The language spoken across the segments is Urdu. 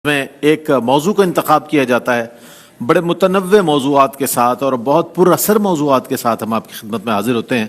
میں ایک موضوع کا انتخاب کیا جاتا ہے، بڑے متنوع موضوعات کے ساتھ اور بہت پر اثر موضوعات کے ساتھ ہم آپ کی خدمت میں حاضر ہوتے ہیں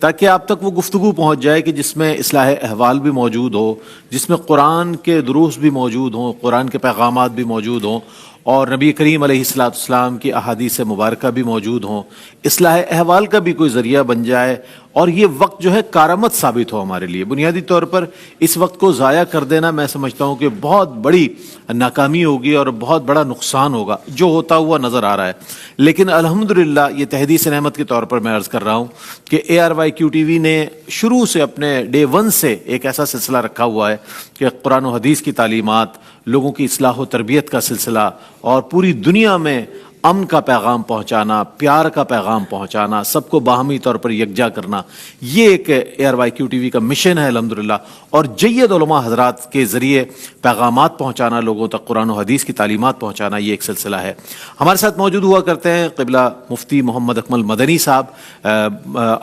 تاکہ آپ تک وہ گفتگو پہنچ جائے کہ جس میں اصلاح احوال بھی موجود ہو، جس میں قرآن کے دروس بھی موجود ہوں، قرآن کے پیغامات بھی موجود ہوں اور نبی کریم علیہ السلام کی احادیث مبارکہ بھی موجود ہوں، اصلاح احوال کا بھی کوئی ذریعہ بن جائے اور یہ وقت جو ہے کارآمد ثابت ہو ہمارے لیے۔ بنیادی طور پر اس وقت کو ضائع کر دینا میں سمجھتا ہوں کہ بہت بڑی ناکامی ہوگی اور بہت بڑا نقصان ہوگا جو ہوتا ہوا نظر آ رہا ہے۔ لیکن الحمدللہ یہ تحدیث نعمت کے طور پر میں عرض کر رہا ہوں کہ ARYQ TV نے شروع سے اپنے ڈے 1 سے ایک ایسا سلسلہ رکھا ہوا ہے کہ قرآن و حدیث کی تعلیمات، لوگوں کی اصلاح و تربیت کا سلسلہ اور پوری دنیا میں امن کا پیغام پہنچانا، پیار کا پیغام پہنچانا، سب کو باہمی طور پر یکجا کرنا، یہ ایک ARYQ TV کا مشن ہے الحمدللہ۔ اور جید علماء حضرات کے ذریعے پیغامات پہنچانا، لوگوں تک قرآن و حدیث کی تعلیمات پہنچانا، یہ ایک سلسلہ ہے۔ ہمارے ساتھ موجود ہوا کرتے ہیں قبلہ مفتی محمد اکمل مدنی صاحب،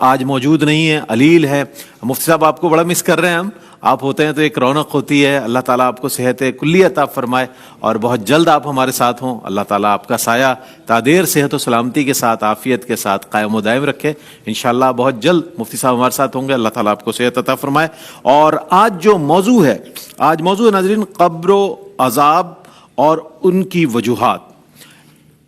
آج موجود نہیں ہیں، علیل ہیں۔ مفتی صاحب آپ کو بڑا مس کر رہے ہیں ہم، آپ ہوتے ہیں تو ایک رونق ہوتی ہے۔ اللہ تعالیٰ آپ کو صحت کلی عطا فرمائے اور بہت جلد آپ ہمارے ساتھ ہوں۔ اللہ تعالیٰ آپ کا سایہ تادیر صحت و سلامتی کے ساتھ، عافیت کے ساتھ قائم و دائم رکھے۔ انشاءاللہ بہت جلد مفتی صاحب ہمارے ساتھ ہوں گے، اللہ تعالیٰ آپ کو صحت عطا فرمائے۔ اور آج جو موضوع ہے ناظرین، قبر و عذاب اور ان کی وجوہات،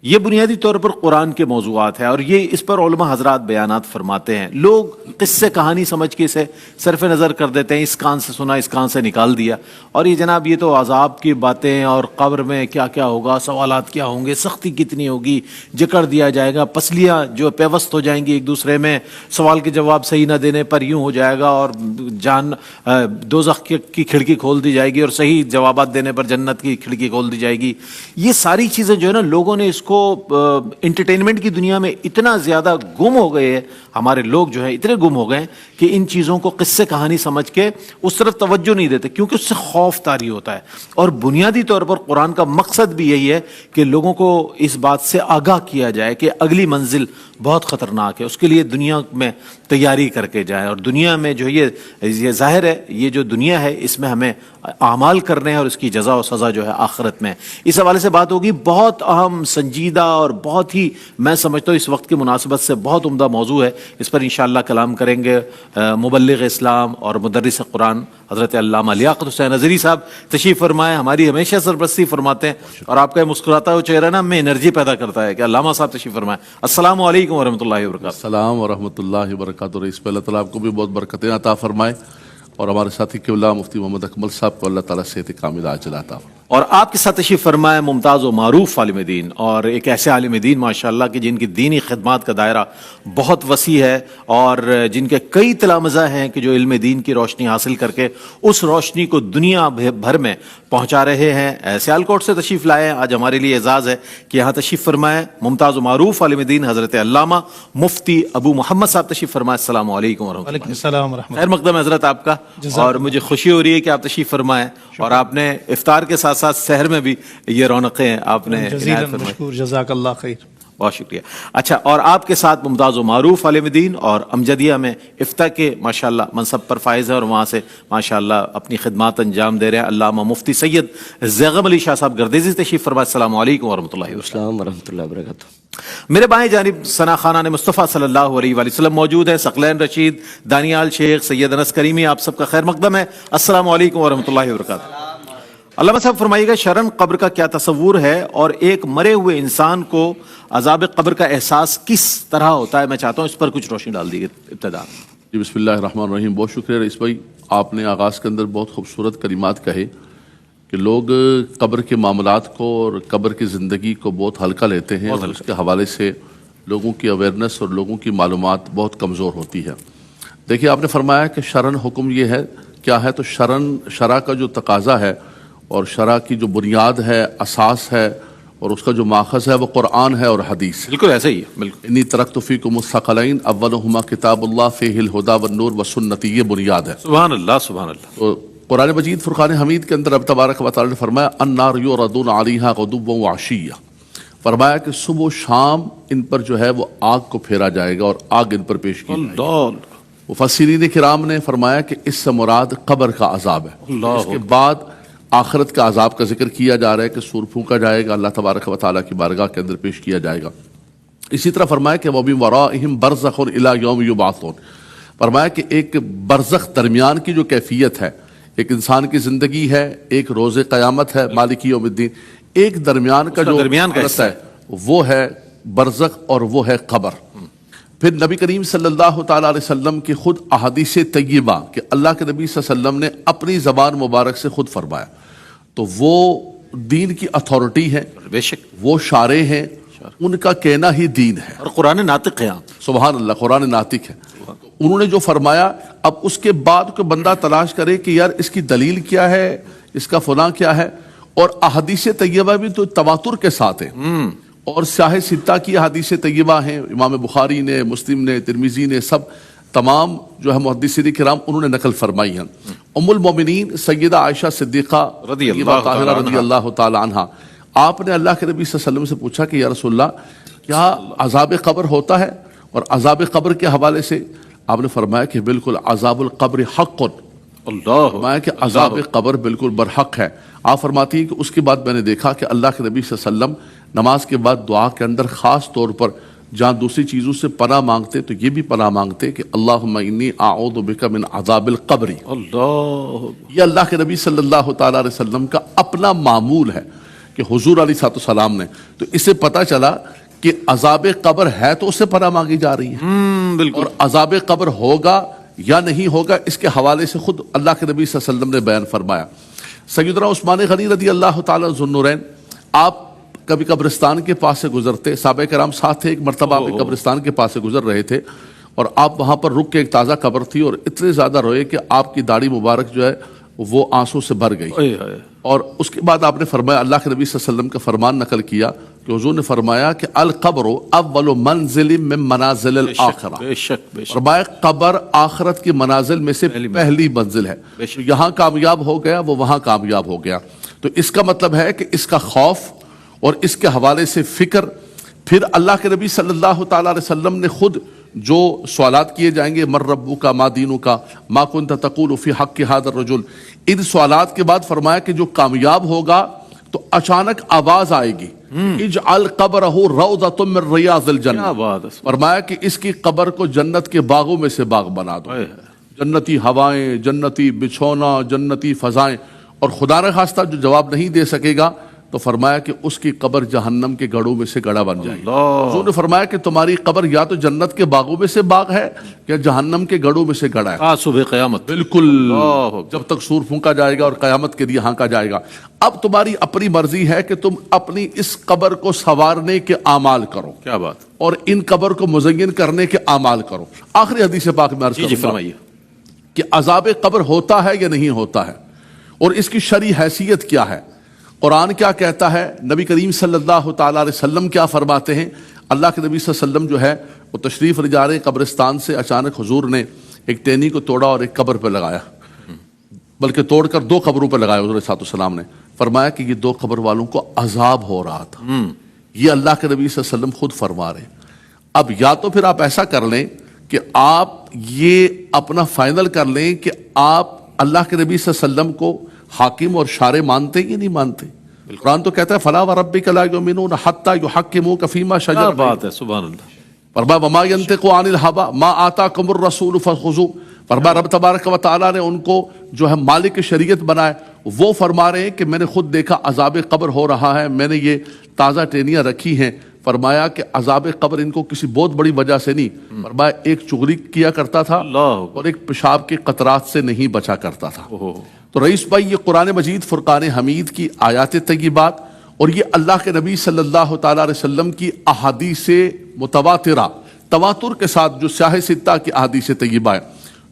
یہ بنیادی طور پر قرآن کے موضوعات ہیں اور یہ اس پر علماء حضرات بیانات فرماتے ہیں۔ لوگ قصے کہانی سمجھ کے اسے صرف نظر کر دیتے ہیں، اس کان سے سنا اس کان سے نکال دیا، اور یہ جناب یہ تو عذاب کی باتیں اور قبر میں کیا کیا ہوگا، سوالات کیا ہوں گے، سختی کتنی ہوگی، جکڑ دیا جائے گا، پسلیاں جو پیوست ہو جائیں گی ایک دوسرے میں، سوال کے جواب صحیح نہ دینے پر یوں ہو جائے گا اور جان دوزخ کی کھڑکی کھول دی جائے گی اور صحیح جوابات دینے پر جنت کی کھڑکی کھول دی جائے گی۔ یہ ساری چیزیں جو ہے نا، لوگوں نے اس کو انٹرٹینمنٹ کی دنیا میں اتنا زیادہ گم ہو گئے ہیں، ہمارے لوگ جو ہیں اتنے گم ہو گئے ہیں کہ ان چیزوں کو قصے کہانی سمجھ کے اس طرف توجہ نہیں دیتے، کیونکہ اس سے خوف طاری ہوتا ہے۔ اور بنیادی طور پر قرآن کا مقصد بھی یہی ہے کہ لوگوں کو اس بات سے آگاہ کیا جائے کہ اگلی منزل بہت خطرناک ہے، اس کے لیے دنیا میں تیاری کر کے جائیں۔ اور دنیا میں جو یہ ظاہر ہے، یہ جو دنیا ہے اس میں ہمیں اعمال کرنے ہیں اور اس کی جزا و سزا جو ہے آخرت میں۔ اس حوالے سے بات ہوگی، بہت اہم، سنجیدہ اور بہت ہی میں سمجھتا ہوں اس وقت کی مناسبت سے بہت عمدہ موضوع ہے۔ اس پر انشاءاللہ کلام کریں گے مبلغ اسلام اور مدرس قرآن حضرت علامہ لیاقت حسین اظہری صاحب۔ تشریف فرمائے، ہماری ہمیشہ سرپرستی فرماتے ہیں اور آپ کا مسکراتا ہوا چہرہ نا میں انرجی پیدا کرتا ہے کہ علامہ صاحب تشریف فرمائے۔ السلام علیکم ورحمۃ اللہ وبرکاتہ۔ السلام ورحمۃ اللہ وبرکاتہ۔ رئیس پہ اللہ تعالیٰ آپ کو بھی بہت برکتیں عطا فرمائے اور ہمارے ساتھی قبلہ مفتی محمد اکمل صاحب کو اللہ تعالیٰ صحت کاملہ عاجلہ عطا فرمائے۔ اور آپ کے ساتھ تشریف فرمائے ممتاز و معروف عالم دین، اور ایک ایسے عالم دین ماشاءاللہ کہ جن کی دینی خدمات کا دائرہ بہت وسیع ہے اور جن کے کئی تلامذہ ہیں کہ جو علم دین کی روشنی حاصل کر کے اس روشنی کو دنیا بھر میں پہنچا رہے ہیں۔ سیالکوٹ سے تشریف لائے ہیں، آج ہمارے لیے اعزاز ہے کہ یہاں تشریف فرمائے ممتاز و معروف عالم دین حضرت علامہ مفتی ابو محمد صاحب تشریف فرمائے۔ السلام علیکم ورحمۃ اللہ۔ وعلیکم السلام ورحمۃ اللہ۔ خیر مقدم حضرت آپ کا، اور مجھے خوشی ہو رہی ہے کہ آپ تشریف فرمائیں اور آپ نے افطار کے ساتھ ساتھ سحر میں بھی یہ رونقیں آپ نے جزیلاً مشکور، جزاک اللہ خیر۔ بہت شکریہ۔ اچھا، اور آپ کے ساتھ ممتاز و معروف عالم دین اور امجدیہ میں افتاء کے ماشاءاللہ منصب پر فائز ہیں اور وہاں سے ماشاءاللہ اپنی خدمات انجام دے رہے ہیں، علامہ مفتی سید زیغم علی شاہ صاحب گردیزی تشریف فرمائے۔ السلام علیکم ورحمۃ اللہ وبرکاتہ۔ السلام ورحمۃ اللہ وبرکاتہ۔ میرے بائیں جانب ثنا خانان مصطفیٰ صلی اللہ علیہ وآلہ وسلم موجود ہیں، ثقلین رشید، دانیال شیخ، سید انس کریمی، آپ سب کا خیر مقدم ہے۔ السلام علیکم ورحمۃ اللہ وبرکاتہ۔ علامہ صاحب فرمائیے گا، شرن قبر کا کیا تصور ہے اور ایک مرے ہوئے انسان کو عذاب قبر کا احساس کس طرح ہوتا ہے؟ میں چاہتا ہوں اس پر کچھ روشنی ڈال دیجیے ابتدا۔ جی بسم اللہ الرحمن الرحیم۔ بہت شکریہ رئیس بھائی، آپ نے آغاز کے اندر بہت خوبصورت کلمات کہے کہ لوگ قبر کے معاملات کو اور قبر کی زندگی کو بہت ہلکا لیتے ہیں اور اس کے حوالے سے لوگوں کی اویئرنیس اور لوگوں کی معلومات بہت کمزور ہوتی ہے۔ دیکھیے، آپ نے فرمایا کہ شرن حکم یہ ہے، کیا ہے؟ تو شرع کا جو تقاضا ہے اور شرع کی جو بنیاد ہے، اساس ہے اور اس کا جو ماخذ ہے وہ قرآن ہے اور حدیث۔ بالکل ایسا ہی ہے، بالکل۔ انی ترکت فیکم الثقلین اولہما کتاب اللہ فیہ الہدی والنور وسنتی، یہ بنیاد ہے۔ سبحان اللہ، سبحان اللہ۔ تو قرآن مجید فرقان حمید کے اندر اب تبارک و تعالی نے فرمایا النار یعرضون علیہا غدوا وعشیا، فرمایا کہ صبح و شام ان پر جو ہے وہ آگ کو پھیرا جائے گا اور آگ ان پر پیش کی جائے گی۔ اللہ، مفسرین کرام نے فرمایا کہ اس سے مراد قبر کا عذاب ہے۔ اس کے بعد آخرت کا عذاب کا ذکر کیا جا رہا ہے کہ سور پھونکا جائے گا، اللہ تبارک و تعالیٰ کی بارگاہ کے اندر پیش کیا جائے گا۔ اسی طرح فرمایا کہ وَمِن وَرَائِهِمْ بَرْزَخٌ إِلَى يَوْمِ يُبْعَثُونَ، فرمایا کہ ایک برزخ درمیان کی جو کیفیت ہے، ایک انسان کی زندگی ہے، ایک روز قیامت ہے مالک یوم الدین، ایک درمیان کا جو درمیان کا حصہ ہے وہ ہے برزخ اور وہ ہے قبر۔ پھر نبی کریم صلی اللہ تعالیٰ علیہ وسلم کی خود احادیث طیبہ کہ اللہ کے نبی صلی اللہ علیہ وسلم نے اپنی زبان مبارک سے خود فرمایا، تو وہ دین کی اتھارٹی ہے، بے شک، وہ شارع ہیں، ان کا کہنا ہی دین ہے، اور قرآن ناطق ہے آپ۔ سبحان اللہ، قرآن ناطق ہے۔ انہوں نے جو فرمایا، اب اس کے بعد کوئی بندہ تلاش کرے کہ یار اس کی دلیل کیا ہے، اس کا فلاں کیا ہے، اور احادیث طیبہ بھی تو تواتر کے ساتھ ہیں، اور سیاہ ستہ کی احادیث طیبہ ہیں، امام بخاری نے، مسلم نے، ترمذی نے، سب تمام جو ہے محدثین کرام انہوں نے نقل فرمائی ہیں۔ ام المومنین سیدہ عائشہ صدیقہ رضی اللہ طاہرہ تعالیٰ رضی اللہ تعالی عنہا، آپ نے اللہ کے نبی صلی اللہ علیہ وسلم سے پوچھا کہ یا رسول اللہ کیا عذاب قبر ہوتا ہے؟ اور عذاب قبر کے حوالے سے آپ نے فرمایا کہ بالکل عذاب القبر حق، اللہ، فرمایا کہ عذاب قبر بالکل برحق ہے۔ آپ فرماتی ہیں کہ اس کے بعد میں نے دیکھا کہ اللہ کے نبی صلی اللہ علیہ وسلم نماز کے بعد دعا کے اندر خاص طور پر جہاں دوسری چیزوں سے پناہ مانگتے تو یہ بھی پناہ مانگتے کہ اللہم انی اعوذ بک من عذاب القبر۔ اللہ، یہ اللہ کے نبی صلی اللہ تعالیٰ علیہ وسلم کا اپنا معمول ہے کہ حضور علیہ السلام نے، تو اس سے پتہ چلا کہ عذاب قبر ہے تو اس سے پناہ مانگی جا رہی ہے، بالکل، اور عذاب قبر ہوگا یا نہیں ہوگا اس کے حوالے سے خود اللہ کے نبی صلی اللہ علیہ وسلم نے بیان فرمایا۔ سیدنا عثمان غنی رضی اللہ تعالیٰ ذو النورین، آپ کبھی قبرستان کے پاس سے گزرتے، صحابہ کرام ساتھ تھے، ایک مرتبہ آپ ایک قبرستان کے پاس سے گزر رہے تھے اور آپ وہاں پر رک کے، ایک تازہ قبر تھی اور اتنے زیادہ روئے کہ آپ کی داڑھی مبارک جو ہے وہ آنسو سے بھر گئی، اور اس کے بعد آپ نے فرمایا، اللہ کے نبی صلی اللہ علیہ وسلم کا فرمان نقل کیا کہ حضور نے فرمایا کہ القبر اول منزل من منازل الاخرہ، بے شک، بے شک، فرمایا قبر آخرت کی منازل میں سے پہلی منزل ہے، یہاں کامیاب ہو گیا وہ وہاں کامیاب ہو گیا۔ تو اس کا مطلب ہے کہ اس کا خوف اور اس کے حوالے سے فکر، پھر اللہ کے نبی صلی اللہ تعالیٰ علیہ وسلم نے خود جو سوالات کیے جائیں گے، من ربک ما دینک ما کنت تقول فی حق هذا الرجل، ان سوالات کے بعد فرمایا کہ جو کامیاب ہوگا تو اچانک آواز آئے گی، اجعل قبرہ روضۃ من ریاض الجنہ، کیا بات ہے، فرمایا کہ اس کی قبر کو جنت کے باغوں میں سے باغ بنا دو، جنتی ہوائیں، جنتی بچھونا، جنتی فضائیں، اور خدا نخواستہ جو جواب نہیں دے سکے گا تو فرمایا کہ اس کی قبر جہنم کے گڑھوں میں سے گڑھا بن جائے گی۔ حضور نے فرمایا کہ تمہاری قبر یا تو جنت کے باغوں میں سے باغ ہے یا جہنم کے گڑھوں میں سے گڑھا ہے، صبح قیامت، بالکل جب تک سور پھونکا جائے گا اور قیامت کے لیے ہانکا جائے گا۔ اب تمہاری اپنی مرضی ہے کہ تم اپنی اس قبر کو سنوارنے کے اعمال کرو، کیا بات، اور ان قبر کو مزین کرنے کے اعمال کرو۔ آخری حدیث پاک میں عرض جی کروں گا فرمائیے، کہ عذاب قبر ہوتا ہے یا نہیں ہوتا ہے، اور اس کی شرعی حیثیت کیا ہے، قرآن کیا کہتا ہے، نبی کریم صلی اللہ تعالیٰ علیہ وسلم کیا فرماتے ہیں۔ اللہ کے نبی صلی اللہ علیہ وسلم جو ہے وہ تشریف لے جا رہے ہیں قبرستان سے، اچانک حضور نے ایک ٹہنی کو توڑا اور ایک قبر پہ لگایا، بلکہ توڑ کر دو قبروں پہ لگایا۔ حضور صلی اللہ علیہ وسلم نے فرمایا کہ یہ دو قبر والوں کو عذاب ہو رہا تھا، یہ اللہ کے نبی صلی اللہ علیہ وسلم خود فرما رہے ہیں۔ اب یا تو پھر آپ ایسا کر لیں کہ آپ یہ اپنا فائنل کر لیں کہ آپ اللہ کے نبی صلی اللہ علیہ وسلم کو حاکم اور شارع مانتے یا نہیں مانتے۔ قرآن تو کہتا ہے فلا وربک لا یؤمنون حتی یحکموک فیما شجر کیا بات ہے، سبحان اللہ، فرمایا وما ینطق عن الہوی ما آتاکم الرسول فخذوہ، فرمایا رب تبارک و تعالیٰ نے ان کو جو ہے مالک شریعت بنائے، وہ فرما رہے ہیں کہ میں نے خود دیکھا عذاب قبر ہو رہا ہے، میں نے یہ تازہ ٹہنیاں رکھی ہیں۔ فرمایا کہ عذاب قبر ان کو کسی بہت بڑی وجہ سے نہیں، فرمایا ایک چغلی کیا کرتا تھا اور ایک پیشاب کے قطرات سے نہیں بچا کرتا تھا۔ تو رئیس بھائی، یہ قرآن مجید فرقان حمید کی آیات طیبات اور یہ اللہ کے نبی صلی اللہ تعالیٰ علیہ وسلم کی احادیث متواترہ، تواتر کے ساتھ جو سیاہ ستہ کی احادیث طیبہ ہے۔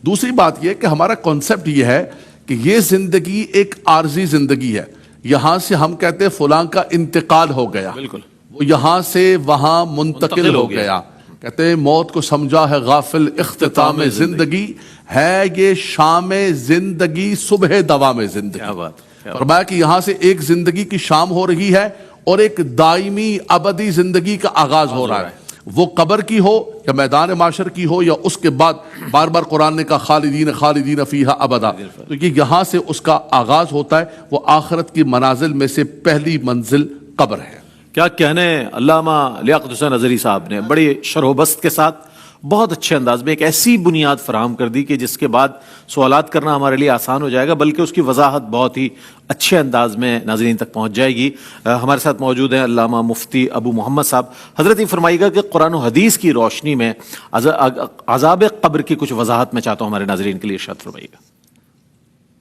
دوسری بات یہ کہ ہمارا کانسیپٹ یہ ہے کہ یہ زندگی ایک عارضی زندگی ہے، یہاں سے ہم کہتے ہیں فلاں کا انتقال ہو گیا، بالکل، وہ یہاں سے وہاں منتقل ہو گیا، کہتے ہیں موت کو سمجھا ہے غافل اختتام زندگی، ہے یہ شام زندگی صبح دوام زندگی۔ کیا بات، فرمایا کہ یہاں سے ایک زندگی کی شام ہو رہی ہے اور ایک دائمی ابدی زندگی کا آغاز ہو رہا ہے۔ وہ قبر کی ہو یا میدان معاشر کی ہو یا اس کے بعد بار بار قرآن نے کہا خالدین خالدین فیہا ابدا، تو یہ یہاں سے اس کا آغاز ہوتا ہے، وہ آخرت کی منازل میں سے پہلی منزل قبر ہے۔ کیا کہنے علامہ لیاقت حسین اظہری صاحب نے بڑی شرح و بسط کے ساتھ بہت اچھے انداز میں ایک ایسی بنیاد فراہم کر دی کہ جس کے بعد سوالات کرنا ہمارے لیے آسان ہو جائے گا، بلکہ اس کی وضاحت بہت ہی اچھے انداز میں ناظرین تک پہنچ جائے گی۔ ہمارے ساتھ موجود ہیں علامہ مفتی ابو محمد صاحب۔ حضرت یہ فرمائیے گا کہ قرآن و حدیث کی روشنی میں عذاب قبر کی کچھ وضاحت میں چاہتا ہوں ہمارے ناظرین کے لیے، ارشاد فرمائیے گا۔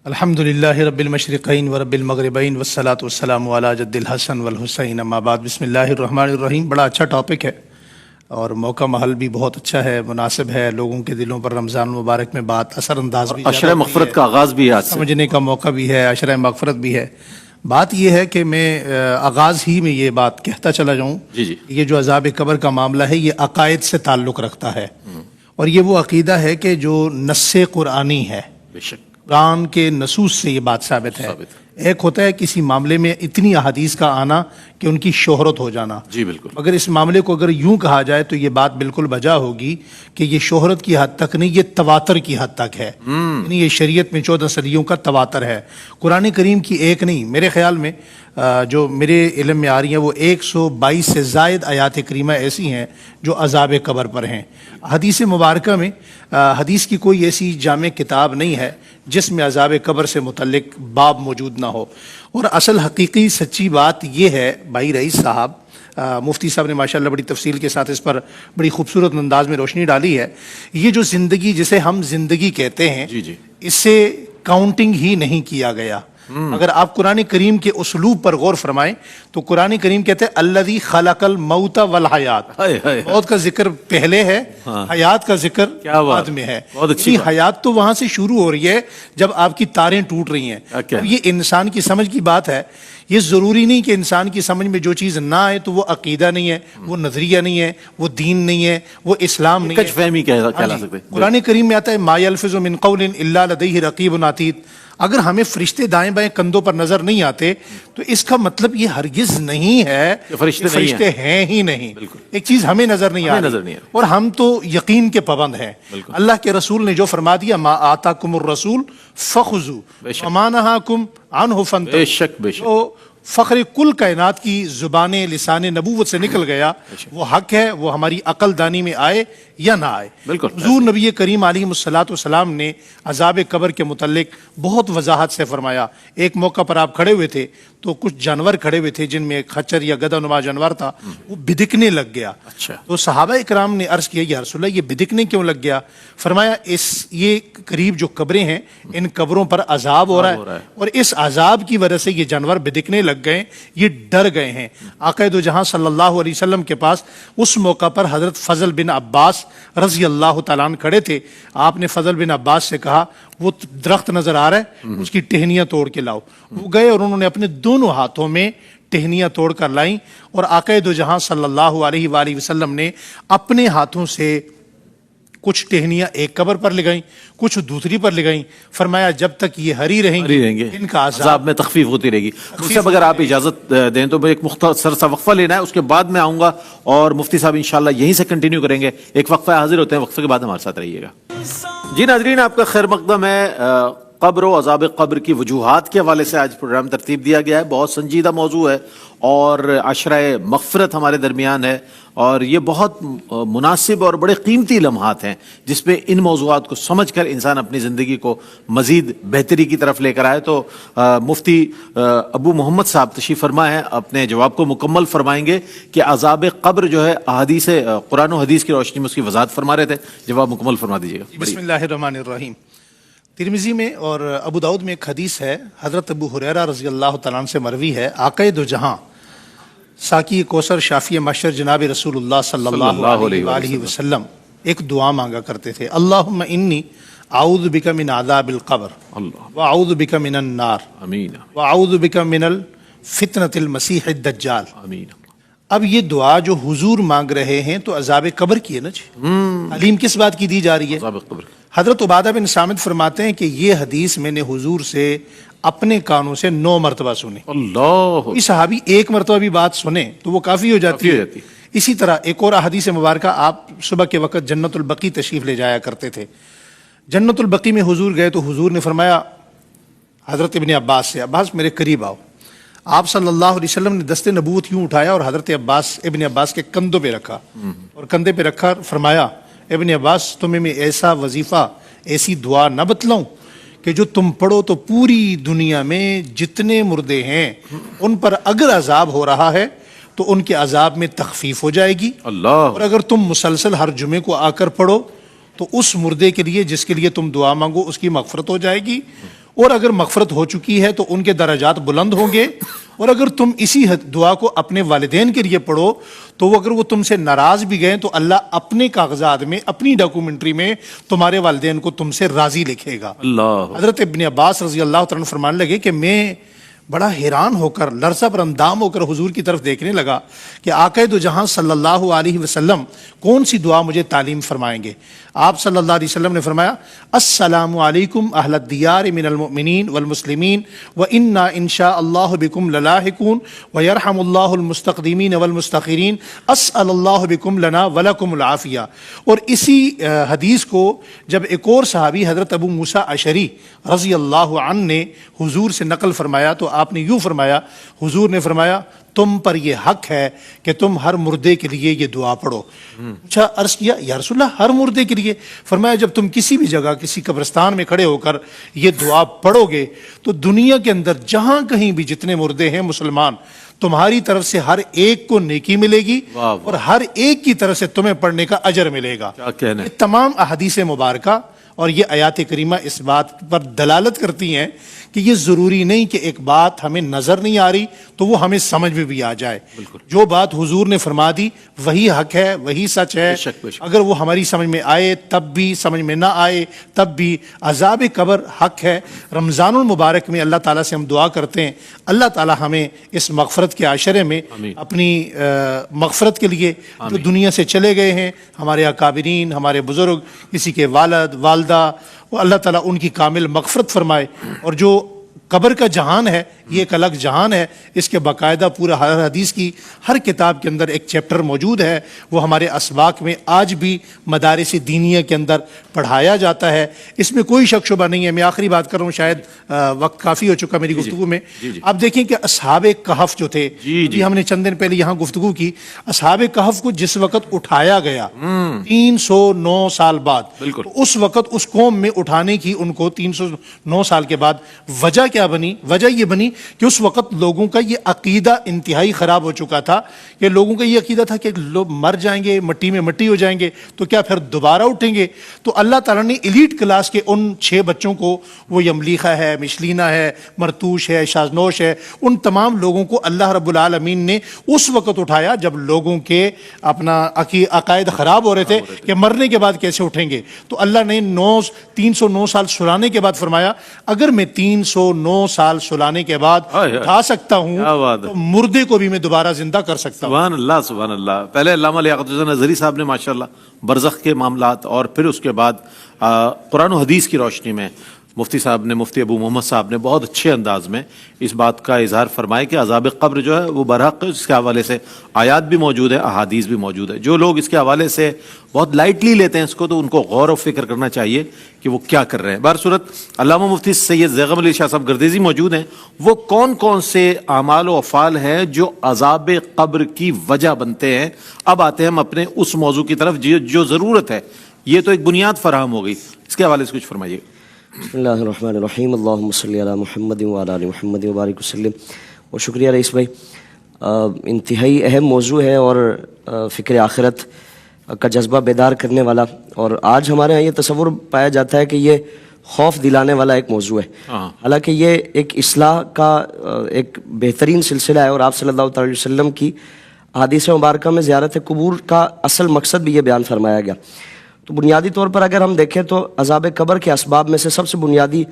الحمدللہ رب المشرقین ورب المغربین والصلاة والسلام علی جد الحسن والحسین، اما بعد، بسم اللہ الرحمن الرحیم۔ بڑا اچھا ٹاپک ہے اور موقع محل بھی بہت اچھا ہے، مناسب ہے، لوگوں کے دلوں پر رمضان المبارک میں بات اثر انداز بھی عشرہ مغفرت کا آغاز بھی ہے آج سے، سمجھنے کا موقع بھی ہے، عشرہ مغفرت بھی ہے۔ بات یہ ہے کہ میں آغاز ہی میں یہ بات کہتا چلا جاؤں، جی یہ جو عذاب قبر کا معاملہ ہے یہ عقائد سے تعلق رکھتا ہے، اور یہ وہ عقیدہ ہے کہ جو نص قرآنی ہے، بے شک قرآن کے نصوص سے یہ بات ثابت ہے۔ ایک ہوتا ہے کسی معاملے میں اتنی احادیث کا آنا کہ ان کی شہرت ہو جانا، جی بالکل، مگر اس معاملے کو اگر یوں کہا جائے تو یہ بات بالکل بجا ہوگی کہ یہ شہرت کی حد تک نہیں، یہ تواتر کی حد تک ہے، یعنی یہ شریعت میں 14 صدیوں کا تواتر ہے۔ قرآن کریم کی ایک نہیں، میرے خیال میں جو میرے علم میں آ رہی ہیں وہ 122 سے زائد آیات کریمہ ایسی ہیں جو عذاب قبر پر ہیں۔ حدیث مبارکہ میں حدیث کی کوئی ایسی جامع کتاب نہیں ہے جس میں عذاب قبر سے متعلق باب موجود نہ ہو، اور اصل حقیقی سچی بات یہ ہے بھائی رئیس صاحب، مفتی صاحب نے ماشاءاللہ بڑی تفصیل کے ساتھ اس پر بڑی خوبصورت انداز میں روشنی ڈالی ہے۔ یہ جو زندگی جسے ہم زندگی کہتے ہیں، جی اس سے کاؤنٹنگ ہی نہیں کیا گیا۔ اگر آپ قرآن کریم کے اسلوب پر غور فرمائیں تو قرآن کریم کہتے ہیں الذی خلق الموت والحیات، موت کا ذکر پہلے ہے، حیات کا ذکر بعد میں ہے۔ حیات تو وہاں سے شروع ہو رہی ہے جب آپ کی تاریں ٹوٹ رہی ہیں۔ اب یہ انسان کی سمجھ کی بات ہے، یہ ضروری نہیں کہ انسان کی سمجھ میں جو چیز نہ آئے تو وہ عقیدہ نہیں ہے، وہ نظریہ نہیں ہے، وہ دین نہیں ہے، وہ اسلام نہیں ہے، کچھ فہمی کہلا سکتے ہیں۔ قرآن کریم میں آتا ہے ما یلفظ من قول الا لدیہ رقیب عتید۔ اگر ہمیں فرشتے دائیں بائیں کندھوں پر نظر نہیں آتے تو اس کا مطلب یہ ہرگز نہیں ہے کہ فرشتے ہیں ہی نہیں۔ ایک چیز ہمیں نظر نہیں آ رہی اور ہم تو یقین کے پابند ہیں۔ اللہ کے رسول نے جو فرما دیا ما آتاکم الرسول فخذوا وما نہاکم عنہ فانتہوا، بے شک بے شک، فخر کل کائنات کی زبان لسان نبوت سے نکل گیا، وہ حق ہے، وہ ہماری عقل دانی میں آئے یا نہ آئے۔ بالکل، حضور نبی کریم علیہ الصلوۃ والسلام نے عذاب قبر کے متعلق بہت وضاحت سے فرمایا۔ ایک موقع پر آپ کھڑے ہوئے تھے تو کچھ جانور کھڑے ہوئے تھے جن میں ایک خچر یا گدھا نما جانور تھا، وہ بدکنے لگ گیا۔ تو صحابہ اکرام نے عرض کیا یا رسول اللہ یہ بدکنے کیوں لگ گیا؟ فرمایا یہ قریب جو قبریں ہیں ان قبروں پر عذاب ہو رہا ہے اور اس عذاب کی وجہ سے یہ جانور بدکنے لگ گئے، یہ ڈر گئے ہیں۔ آقا دو جہاں صلی اللہ علیہ وسلم کے پاس اس موقع پر حضرت فضل بن عباس رضی اللہ تعالیٰ عنہ کھڑے تھے۔ آپ نے فضل بن عباس سے کہا وہ درخت نظر آ رہا ہے اس کی ٹہنیاں توڑ کے لاؤ۔ وہ گئے اور انہوں نے اپنے دونوں ہاتھوں میں ٹہنیاں توڑ کر لائیں اور آقا دو جہاں صلی اللہ علیہ وآلہ وسلم نے اپنے ہاتھوں سے کچھ ٹہنیاں ایک قبر پر لگائیں، کچھ دوسری پر لگائیں۔ فرمایا جب تک یہ ہری رہیں گے ان کا عذاب میں تخفیف ہوتی رہے گی۔ صاحب اگر آپ اجازت دیں تو میں ایک مختصر سا وقفہ لینا ہے، اس کے بعد میں آؤں گا اور مفتی صاحب انشاءاللہ یہیں سے کنٹینیو کریں گے۔ ایک وقفہ حاضر ہوتے ہیں، وقفے کے بعد ہمارے ساتھ رہیے گا۔ جی ناظرین، آپ کا خیر مقدم ہے۔ قبر و عذاب قبر کی وجوہات کے حوالے سے آج پروگرام ترتیب دیا گیا ہے۔ بہت سنجیدہ موضوع ہے اور عشرہ مغفرت ہمارے درمیان ہے اور یہ بہت مناسب اور بڑے قیمتی لمحات ہیں جس میں ان موضوعات کو سمجھ کر انسان اپنی زندگی کو مزید بہتری کی طرف لے کر آئے۔ تو مفتی ابو محمد صاحب تشریف فرما ہے، اپنے جواب کو مکمل فرمائیں گے کہ عذاب قبر جو ہے احادیث قرآن و حدیث کی روشنی میں اس کی وضاحت فرما رہے تھے۔ جواب مکمل فرما دیجیے گا۔ بسم اللہ الرحمن الرحیم۔ ترمذی میں اور ابو داؤد میں ایک حدیث ہے، حضرت ابو ہریرہ رضی اللہ تعالیٰ عنہ سے مروی ہے، آقا دو جہاں ساقی کوثر شافی محشر جناب رسول اللہ صلی اللہ علیہ وآلہ وسلم ایک دعا مانگا کرتے تھے، اللہم انی اعوذ بک من عذاب القبر واعوذ بک من النار واعوذ بک من الفتنة المسیح الدجال۔ اب یہ دعا جو حضور مانگ رہے ہیں تو عذاب قبر کی ہے نا جی، تعلیم کس بات کی دی جا رہی ہے؟ حضرت عبادہ بن صامت فرماتے ہیں کہ یہ حدیث میں نے حضور سے اپنے کانوں سے 9 مرتبہ سنی۔ اللہ، صحابی ایک مرتبہ بھی بات سنے تو وہ کافی ہو جاتی ہے، اسی طرح ایک اور احادیث مبارکہ، آپ صبح کے وقت جنت البقیع تشریف لے جایا کرتے تھے. جنت البقیع میں حضور گئے تو حضور نے فرمایا حضرت ابن عباس سے، عباس میرے قریب آؤ. آپ صلی اللہ علیہ وسلم نے دست نبوت یوں اٹھایا اور حضرت ابن عباس کے کندھوں پہ رکھا اور کندھے پہ رکھا فرمایا ابن عباس تمہیں میں ایسا وظیفہ ایسی دعا نہ بتلاؤں کہ جو تم پڑھو تو پوری دنیا میں جتنے مردے ہیں ان پر اگر عذاب ہو رہا ہے تو ان کے عذاب میں تخفیف ہو جائے گی. اللہ. اور اگر تم مسلسل ہر جمعے کو آ کر پڑھو تو اس مردے کے لیے جس کے لیے تم دعا مانگو اس کی مغفرت ہو جائے گی، اور اگر مغفرت ہو چکی ہے تو ان کے درجات بلند ہوں گے. اور اگر تم اسی دعا کو اپنے والدین کے لیے پڑھو تو اگر وہ تم سے ناراض بھی گئے تو اللہ اپنے کاغذات میں اپنی ڈاکومنٹری میں تمہارے والدین کو تم سے راضی لکھے گا. اللہ. حضرت ابن عباس رضی اللہ تعالیٰ عنہ فرمانے لگے کہ میں بڑا حیران ہو کر لرزہ پر اندام ہو کر حضور کی طرف دیکھنے لگا کہ آقا دو جہاں صلی اللہ علیہ وسلم کون سی دعا مجھے تعلیم فرمائیں گے. آپ صلی اللہ علیہ وسلم نے فرمایا السلام علیکم اہل الدیار من المؤمنین والمسلمین وإنا ان شاء اللہ بکم للاحقون ویرحم اللہ المستقدمین والمستاخرین اسأل اللہ بکم لنا ولکم العافیہ. اور اسی حدیث کو جب ایک اور صحابی حضرت ابو موسیٰ اشعری رضی اللہ عنہ نے حضور سے نقل فرمایا تو آپ نے یوں فرمایا، حضور نے فرمایا تم پر یہ حق ہے کہ تم ہر مردے کے لیے یہ دعا پڑھو. اچھا عرض کیا یا رسول اللہ ہر مردے کے لیے؟ فرمایا جب تم کسی بھی جگہ کسی قبرستان میں کھڑے ہو کر یہ دعا پڑھو گے تو دنیا کے اندر جہاں کہیں بھی جتنے مردے ہیں مسلمان تمہاری طرف سے ہر ایک کو نیکی ملے گی اور ہر ایک کی طرف سے تمہیں پڑھنے کا اجر ملے گا. یہ تمام احادیث مبارکہ اور یہ آیات کریمہ اس بات پر دلالت کرتی ہیں کہ یہ ضروری نہیں کہ ایک بات ہمیں نظر نہیں آ رہی تو وہ ہمیں سمجھ میں بھی آ جائے. جو بات حضور نے فرما دی وہی حق ہے، وہی سچ ہے. اگر وہ ہماری سمجھ میں آئے تب بھی، سمجھ میں نہ آئے تب بھی. عذاب قبر حق ہے. رمضان المبارک میں اللہ تعالیٰ سے ہم دعا کرتے ہیں اللہ تعالیٰ ہمیں اس مغفرت کے عشرے میں اپنی مغفرت کے لیے جو دنیا سے چلے گئے ہیں ہمارے اکابرین، ہمارے بزرگ، کسی کے والد والدہ، وہ اللہ تعالیٰ ان کی کامل مغفرت فرمائے. اور جو قبر کا جہان ہے یہ ایک الگ جہان ہے، اس کے باقاعدہ پورا ہر حدیث کی ہر کتاب کے اندر ایک چیپٹر موجود ہے. وہ ہمارے اسباق میں آج بھی مدارس دینیہ کے اندر پڑھایا جاتا ہے، اس میں کوئی شک شبہ نہیں ہے. میں آخری بات کر رہا ہوں، شاید وقت کافی ہو چکا میری گفتگو میں. آپ دیکھیں کہ اصحاب کہف جو تھے، ہم نے چند دن پہلے یہاں گفتگو کی، اصحاب کہف کو جس وقت اٹھایا گیا 309 سال بعد، تو اس وقت اس قوم میں اٹھانے کی ان کو 309 سال کے بعد وجہ کیا بنی؟ وجہ یہ بنی کہ اس وقت لوگوں کا یہ عقیدہ انتہائی خراب ہو چکا تھا کہ لوگوں کا یہ عقیدہ تھا کہ لوگ مر جائیں گے، مٹی میں مٹی ہو جائیں گے تو کیا پھر دوبارہ اٹھیں گے. تو اللہ تعالیٰ نے ایلیٹ کلاس کے ان 6 بچوں کو، وہ یملیخہ ہے، مشلینا ہے، مرتوش ہے، شازنوش ہے، ان تمام لوگوں کو اللہ رب العالمین نے اس وقت اٹھایا جب لوگوں کے اپنا عقائد خراب ہو رہے تھے کہ مرنے کے بعد کیسے اٹھیں گے. تو اللہ نے 309 سال سلانے کے بعد فرمایا اگر میں 309 سال سلانے کے بعد اٹھا سکتا ہوں تو مردے کو بھی میں دوبارہ زندہ کر سکتا ہوں. سبحان اللہ سبحان اللہ. پہلے علامہ لیاقت حسین نظری صاحب نے ماشاءاللہ برزخ کے معاملات اور پھر اس کے بعد قرآن و حدیث کی روشنی میں مفتی صاحب نے، مفتی ابو محمد صاحب نے بہت اچھے انداز میں اس بات کا اظہار فرمایا کہ عذاب قبر جو ہے وہ برحق ہے. اس کے حوالے سے آیات بھی موجود ہے، احادیث بھی موجود ہے. جو لوگ اس کے حوالے سے بہت لائٹلی لیتے ہیں اس کو، تو ان کو غور و فکر کرنا چاہیے کہ وہ کیا کر رہے ہیں. بہرصورت علامہ مفتی سید زیغم علی شاہ صاحب گردیزی موجود ہیں. وہ کون کون سے اعمال و افعال ہیں جو عذاب قبر کی وجہ بنتے ہیں؟ اب آتے ہیں ہم اپنے اس موضوع کی طرف جو ضرورت ہے. یہ تو ایک بنیاد فراہم ہو گئی، اس کے حوالے سے کچھ فرمائیے. بسم اللہ الرحمن الرحیم. اللہم صلی علی محمد وعلی آل محمد وبارک وسلم. اور شکریہ رئیس بھائی، انتہائی اہم موضوع ہے اور فکر آخرت کا جذبہ بیدار کرنے والا، اور آج ہمارے یہاں یہ تصور پایا جاتا ہے کہ یہ خوف دلانے والا ایک موضوع ہے. حالانکہ یہ ایک اصلاح کا ایک بہترین سلسلہ ہے، اور آپ صلی اللہ تعالی وسلم کی احادیث مبارکہ میں زیارت قبور کا اصل مقصد بھی یہ بیان فرمایا گیا. تو بنیادی طور پر اگر ہم دیکھیں تو عذاب قبر کے اسباب میں سے سب سے بنیادی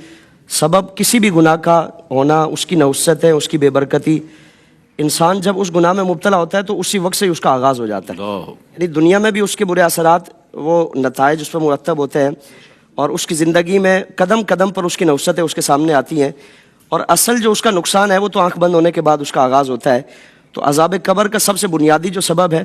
سبب کسی بھی گناہ کا ہونا اس کی نحوست ہے، اس کی بے برکتی. انسان جب اس گناہ میں مبتلا ہوتا ہے تو اسی وقت سے اس کا آغاز ہو جاتا ہے. یعنی دنیا میں بھی اس کے برے اثرات، وہ نتائج اس پر مرتب ہوتے ہیں، اور اس کی زندگی میں قدم قدم پر اس کی نحوستیں اس کے سامنے آتی ہیں، اور اصل جو اس کا نقصان ہے وہ تو آنکھ بند ہونے کے بعد اس کا آغاز ہوتا ہے. تو عذاب قبر کا سب سے بنیادی جو سبب ہے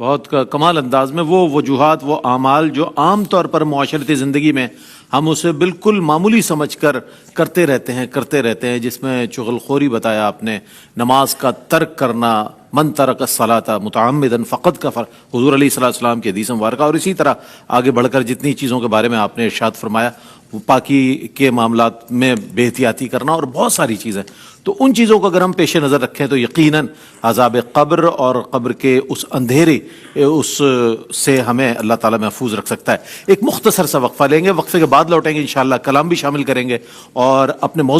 بہت کمال انداز میں وہ وجوہات، وہ اعمال جو عام طور پر معاشرتی زندگی میں ہم اسے بالکل معمولی سمجھ کر کرتے رہتے ہیں، جس میں چغل خوری بتایا آپ نے، نماز کا ترک کرنا، من ترک الصلاۃ متعمدا فقد کفر، حضور علیہ الصلوۃ والسلام کی حدیث مبارکہ، اور اسی طرح آگے بڑھ کر جتنی چیزوں کے بارے میں آپ نے ارشاد فرمایا، وہ پاکی کے معاملات میں بے احتیاطی کرنا اور بہت ساری چیزیں، تو ان چیزوں کو اگر ہم پیش نظر رکھیں تو یقیناً عذاب قبر اور قبر کے اس اندھیرے اس سے ہمیں اللہ تعالیٰ محفوظ رکھ سکتا ہے۔ ایک مختصر سا وقفہ لیں گے، وقفے کے بعد لوٹیں گے، انشاءاللہ کلام بھی شامل کریں گے اور اپنے موضوع